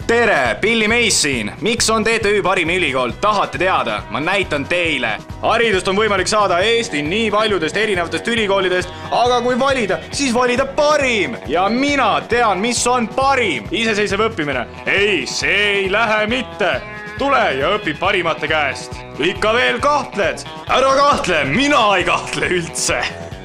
tere, Billy Meis siin. Miks on TTÜ parim ülikool? Tahate teada? Ma näitan teile. Haridust on võimalik saada Eesti nii paljudest erinevatest ülikoolidest, aga kui valida, siis valida parim. Ja mina tean, mis on parim. Iseseisev õppimine. Ei, see ei lähe mitte. Tule ja õpi parimate käest. Ikka veel kahtled? Ära kahtle, mina ei kahtle üldse.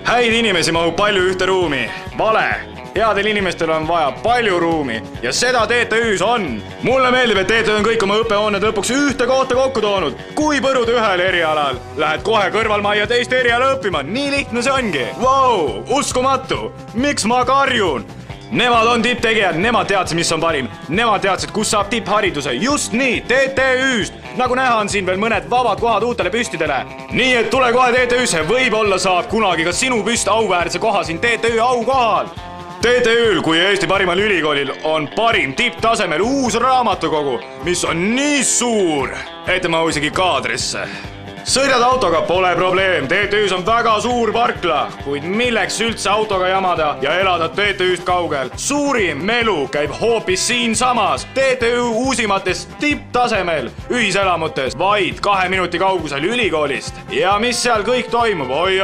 Häid inimesi mahub palju ühte ruumi. Vale. Headel inimestel on vaja palju ruumi ja seda TTÜs on. Mulle meeldib, et TTÜ on kõik oma õppehooned lõpuks ühte kohta kokku toonud. Kui põrud ühel erialal, lähed kohe kõrvalmajja teist eriala õppima. Nii lihtne see ongi. Vau, uskumatu. Miks ma karjun? Nemad on tipptegijad, nemad teadsid, mis on parim. Nemad teadsid, kus saab tipphariduse. Just nii, TTÜst. Nagu näha on siin veel mõned vabad kohad uutele püstidele. Nii et tule kohe TTÜsse, võib-olla saab kunagi ka sinu püst auväärse koha siin TTÜ aukohal. TTÜl kui Eesti parimal ülikoolil on parim tipptasemel uus raamatukogu, mis on nii suur, et ma isegi kaadrisse. Sõidad autoga, pole probleem, TTÜs on väga suur parkla, kuid milleks üldse autoga jamada ja elada TTÜst kaugel? Suurim melu käib hoopis siinsamas, TTÜ uusimates tipptasemel ühiselamutes, vaid 2 minuti kaugusel ülikoolist. Ja mis seal kõik toimub? Oi,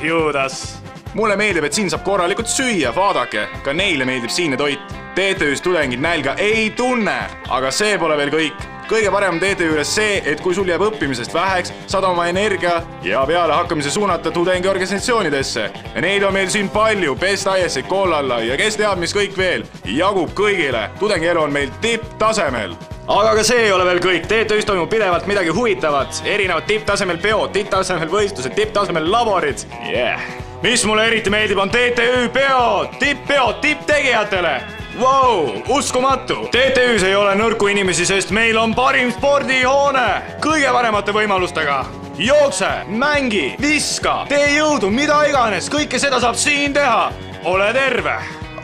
Juudas! Mulle meeldib, et siin saab korralikult süüa, vaadake, ka neile meeldib siinne toit. TTÜs tudengid nälga ei tunne, aga see pole veel kõik. Kõige parem TTÜ juures see, et kui sul jääb õppimisest väheks, saad oma energia ja peale hakkamise suunata tudengiorganisatsioonidesse. Ja neid on meil siin palju, Best IS-id, Kollalla ja kes teab, mis kõik veel. Jagub kõigile, tudengielu on meil tipptasemel. Aga ka see ei ole veel kõik, TTÜs toimub pidevalt midagi huvitavat. Erinevad tipptasemel peod, tipptasemel võistlused, tipptasemel laborid. Mis mulle eriti meeldib on TTÜ peod, tipptegijatele. Vau, uskumatu. TTÜs ei ole nõrku inimesi, sest meil on parim spordihoone kõige paremate võimalustega. Jookse, mängi, viska, tee jõudu, mida iganes, kõike seda saab siin teha. Ole terve.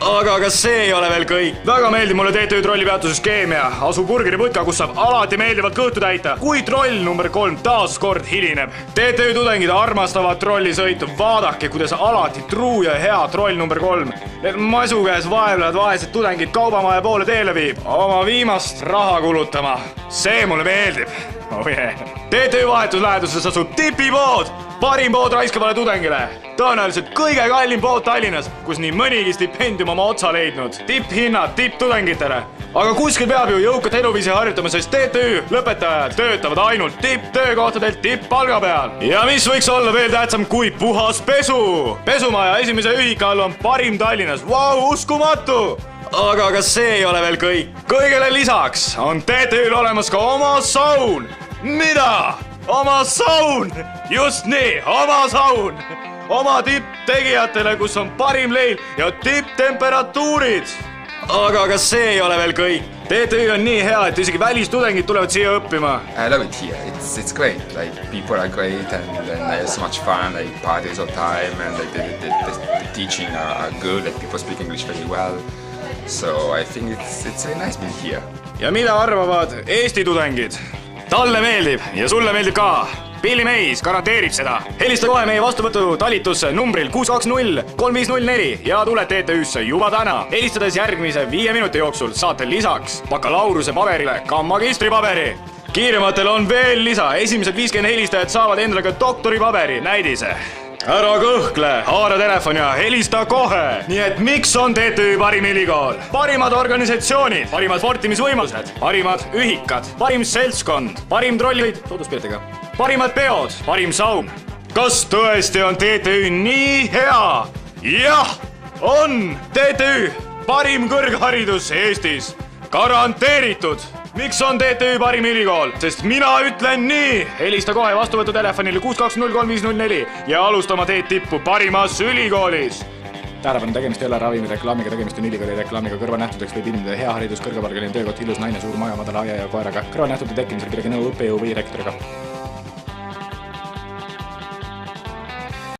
Aga kas see ei ole veel kõik? Väga meeldib mulle TTÜ trollipeatuses keemia. Asub burgeriputka, kus saab alati meeldivalt kõhtu täita. Kui troll number 3 taas kord hilineb. TTÜ tudengid armastavad trollisõitu. Vaadake, kuidas alati truu ja hea troll number 3. Need masu käes vaevlevad vaesed tudengid kaubamaja poole teele viib. Oma viimast raha kulutama. See mulle meeldib. TTÜ vahetus läheduses asub tipipood. Parim pood raiskavale tudengile. Tõenäoliselt kõige kallim pood Tallinnas, kus nii mõnigi stipendium oma otsa leidnud. Tipphinnad tipptudengitele. Aga kuskil peab ju jõukat eluviisi harjutama, sest TTÜ lõpetajad töötavad ainult tipptöökohtadelt tipppalga peal. Ja mis võiks olla veel tähtsam kui puhas pesu? Pesumaja esimese ühika all on parim Tallinnas. Vau, uskumatu! Aga kas see ei ole veel kõik? Kõigele lisaks on TTÜl olemas ka oma saun. Mida? Oma saun! Just nii, oma saun! Oma tipptegijatele, kus on parim leil ja tipptemperatuurid. Aga kas see ei ole veel kõik? TTÜ on nii hea, et isegi välistudengid tulevad siia õppima. I love it here. It's great. Like people are great and there's so much fun. Like parties all time and like the teaching are good. Like people speak English very well. So I think it's very nice being here. Ja mida arvavad Eesti tudengid? Talle meeldib ja sulle meeldib ka. Billy Meis garanteerib seda. Helista kohe meie vastuvõtu talitusse numbril 620-3504 ja tule TTÜ-sse juba täna. Helistades järgmise 5 minuti jooksul saate lisaks bakalaureuse paberile ka magistripaberi. Kiirematel on veel lisa. Esimesed 50 helistajad saavad endale ka doktoripaberi näidise. Ära kõhkle, haara telefon ja helista kohe. Nii et miks on TTÜ parim ülikool? Parimad organisatsioonid, parimad sportimisvõimalused, parimad ühikad, parim seltskond, parim trollid, sooduspiletega, parimad peod, parim saun. Kas tõesti on TTÜ nii hea? Jah, on TTÜ parim kõrgharidus Eestis. Garanteeritud. Miks on TTÜ parim ülikool? Sest mina ütlen nii. Helista kohe vastuvõtu telefonile 620-3504 ja alustama teed tippu parimas ülikoolis. Tähelepanu, tegemist ei ole ravimireklaamiga, tegemist on ülikooli reklaamiga. Kõrvalnähtudeks võib ilmida hea haridus, kõrgepalgaline töökoht, ilus naine, suur maja, madala aia ja koeraga. Kõrvalnähtude tekkimisel pidage nõu õppejõu või rektoriga.